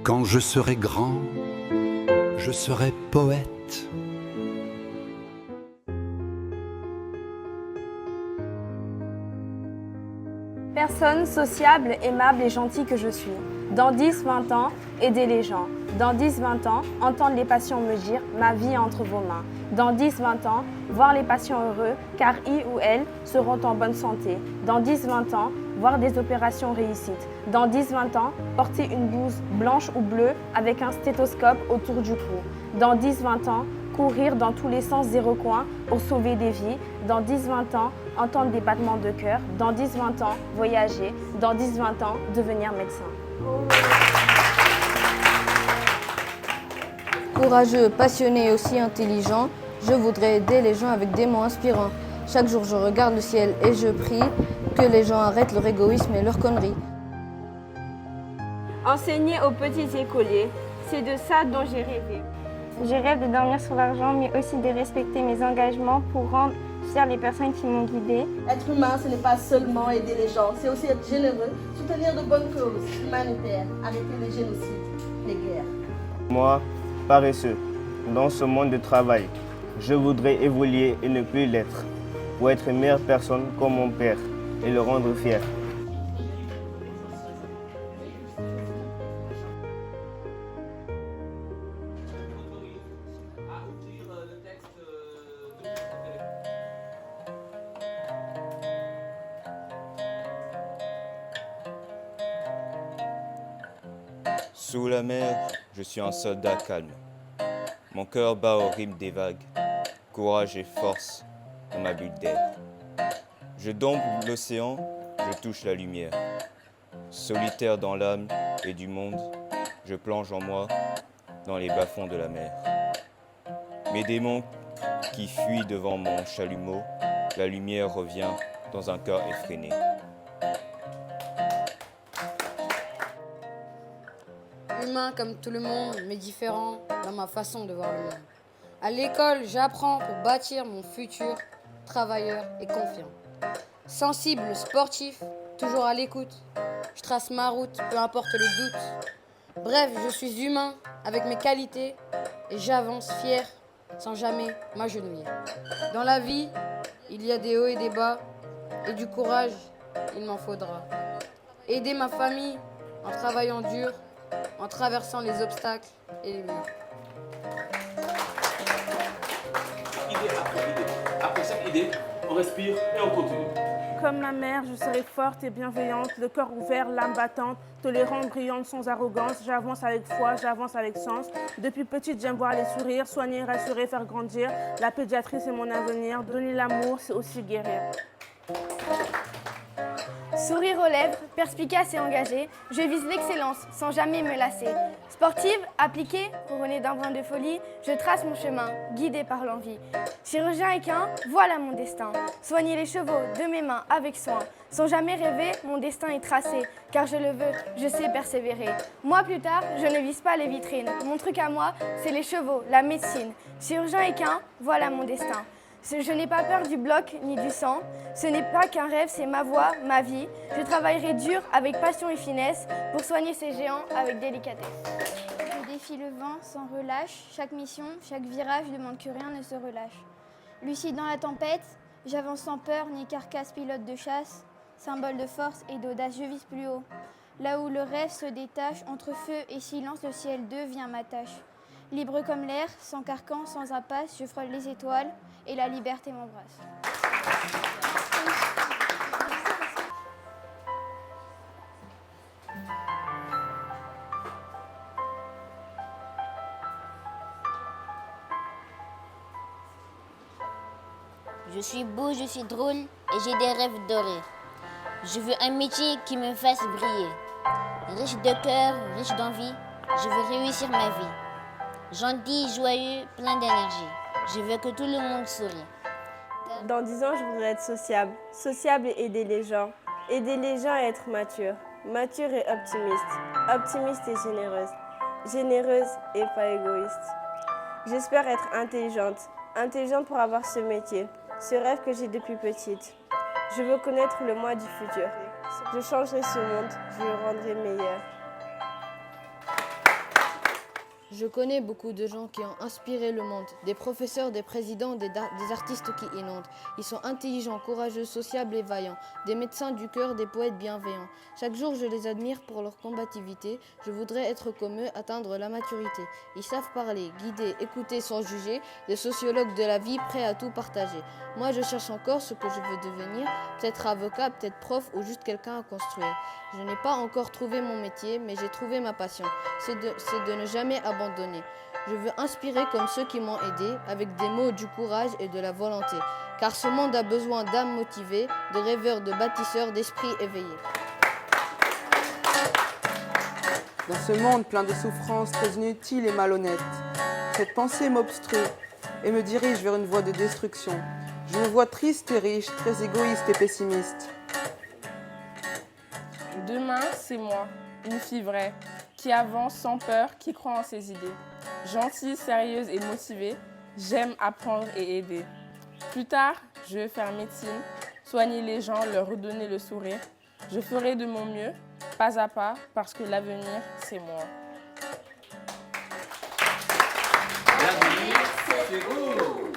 Quand je serai grand, je serai poète. Personne sociable, aimable et gentille que je suis. Dans 10-20 ans, aider les gens. Dans 10-20 ans, entendre les patients me dire « ma vie est entre vos mains ». Dans 10-20 ans, voir les patients heureux car ils ou elles seront en bonne santé. Dans 10-20 ans, voir des opérations réussites. Dans 10-20 ans, porter une blouse blanche ou bleue avec un stéthoscope autour du cou. Dans 10-20 ans, courir dans tous les sens des recoins pour sauver des vies. Dans 10-20 ans, entendre des battements de cœur. Dans 10-20 ans, voyager. Dans 10-20 ans, devenir médecin. Courageux, passionné et aussi intelligent, je voudrais aider les gens avec des mots inspirants. Chaque jour, je regarde le ciel et je prie que les gens arrêtent leur égoïsme et leurs conneries. Enseigner aux petits écoliers, c'est de ça dont j'ai rêvé. Je rêve de dormir sur l'argent, mais aussi de respecter mes engagements pour rendre fiers les personnes qui m'ont guidée. Être humain, ce n'est pas seulement aider les gens, c'est aussi être généreux, soutenir de bonnes causes humanitaires, arrêter les génocides, les guerres. Moi, paresseux, dans ce monde de travail, je voudrais évoluer et ne plus l'être, pour être une meilleure personne comme mon père et le rendre fier. Sous la mer, je suis un soldat calme. Mon cœur bat au rythme des vagues. Courage et force dans ma bulle d'air. Je dompe l'océan, je touche la lumière. Solitaire dans l'âme et du monde, je plonge en moi dans les bas-fonds de la mer. Mes démons qui fuient devant mon chalumeau, la lumière revient dans un cœur effréné. Humain comme tout le monde, mais différent dans ma façon de voir le monde. À l'école, j'apprends pour bâtir mon futur, travailleur et confiant. Sensible, sportif, toujours à l'écoute. Je trace ma route, peu importe le doute. Bref, je suis humain avec mes qualités et j'avance fier sans jamais m'agenouiller. Dans la vie, il y a des hauts et des bas et du courage, il m'en faudra. Aider ma famille en travaillant dur, en traversant les obstacles et les murs. Idée après idée. Après chaque idée, on respire et on continue. Comme ma mère, je serai forte et bienveillante, le cœur ouvert, l'âme battante, tolérante, brillante, sans arrogance. J'avance avec foi, j'avance avec sens. Depuis petite, j'aime voir les sourires, soigner, rassurer, faire grandir. La pédiatrie, c'est mon avenir. Donner l'amour, c'est aussi guérir. Sourire aux lèvres, perspicace et engagée, je vise l'excellence sans jamais me lasser. Sportive, appliquée, couronnée d'un brin de folie, je trace mon chemin, guidée par l'envie. Chirurgien équin, voilà mon destin. Soigner les chevaux de mes mains avec soin. Sans jamais rêver, mon destin est tracé. Car je le veux, je sais persévérer. Moi plus tard, je ne vise pas les vitrines. Mon truc à moi, c'est les chevaux, la médecine. Chirurgien équin, voilà mon destin. Je n'ai pas peur du bloc ni du sang. Ce n'est pas qu'un rêve, c'est ma voie, ma vie. Je travaillerai dur avec passion et finesse pour soigner ces géants avec délicatesse. Je défie le vent sans relâche. Chaque mission, chaque virage demande que rien ne se relâche. Lucide dans la tempête, j'avance sans peur ni carcasse pilote de chasse. Symbole de force et d'audace, je vise plus haut. Là où le rêve se détache, entre feu et silence, le ciel devient ma tâche. Libre comme l'air, sans carcan, sans impasse, je frôle les étoiles et la liberté m'embrasse. Je suis beau, je suis drôle et j'ai des rêves dorés. Je veux un métier qui me fasse briller. Riche de cœur, riche d'envie, je veux réussir ma vie. Gentil, joyeux, plein d'énergie. Je veux que tout le monde sourie. Dans 10 ans, je voudrais être sociable. Sociable et aider les gens. Aider les gens et être mature. Mature et optimiste. Optimiste et généreuse. Généreuse et pas égoïste. J'espère être intelligente. Intelligente pour avoir ce métier. Ce rêve que j'ai depuis petite. Je veux connaître le moi du futur. Je changerai ce monde. Je le rendrai meilleur. Je connais beaucoup de gens qui ont inspiré le monde, des professeurs, des présidents, des artistes qui inondent. Ils sont intelligents, courageux, sociables et vaillants, des médecins du cœur, des poètes bienveillants. Chaque jour, je les admire pour leur combativité. Je voudrais être comme eux, atteindre la maturité. Ils savent parler, guider, écouter sans juger, des sociologues de la vie prêts à tout partager. Moi, je cherche encore ce que je veux devenir, peut-être avocat, peut-être prof ou juste quelqu'un à construire. Je n'ai pas encore trouvé mon métier, mais j'ai trouvé ma passion. C'est de ne jamais abandonner. Je veux inspirer comme ceux qui m'ont aidé, avec des mots, du courage et de la volonté. Car ce monde a besoin d'âmes motivées, de rêveurs, de bâtisseurs, d'esprits éveillés. Dans ce monde plein de souffrances très inutiles et malhonnêtes, cette pensée m'obstrue et me dirige vers une voie de destruction. Je me vois triste et riche, très égoïste et pessimiste. Demain, c'est moi, une fille vraie, qui avance sans peur, qui croit en ses idées. Gentille, sérieuse et motivée, j'aime apprendre et aider. Plus tard, je vais faire médecine, soigner les gens, leur redonner le sourire. Je ferai de mon mieux, pas à pas, parce que l'avenir, c'est moi. L'avenir, c'est vous.